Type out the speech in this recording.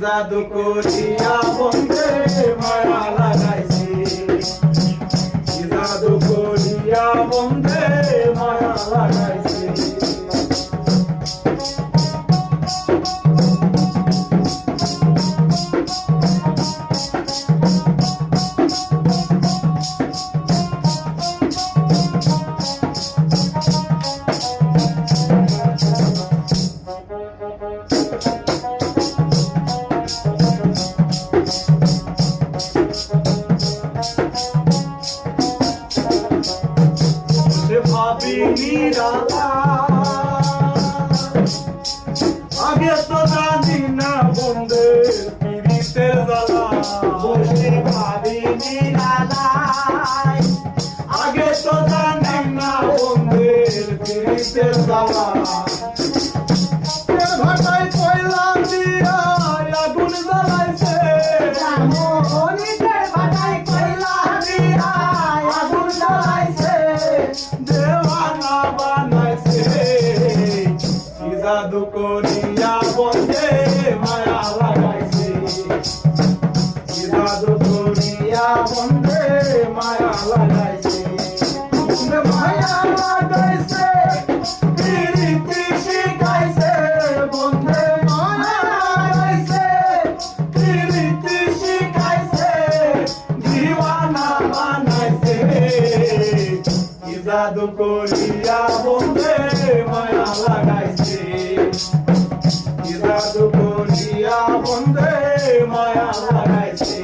জাদু করিয়া বন্ধে মায়া লাগাইছে, কি জাদু করিয়া বন্ধে মায়া লাগাইছে। আগে তো জানি না বন্ধের পিড়িতের জ্বালা, বসে ভাবি নিরালায়। আগে তো জানি না বন্ধের পিড়িতের জ্বালা, ভাটায় কয়লা দিয়া আগুন জ্বালাইছে, ভাটায় কয়লা দিয়া আগুন জ্বালাইছে, দেওয়ানা বানাইছে, কি জাদু করিয়া বন্ধে মায়া লাগাইছে, কি জাদু করিয়া বন্ধে মায়া লাগাইছে, মায়া লাগাইছে, প্রীতি শিখাইছে বন্ধে, মায়া লাগাইছে, প্রীতি শিখাইছে, দিওয়ানা বানাইছে, কি জাদু করিয়া বন্ধে মায়া লাগাইছে, কি জাদু করিয়া বন্ধে মায়া লাগাইছে।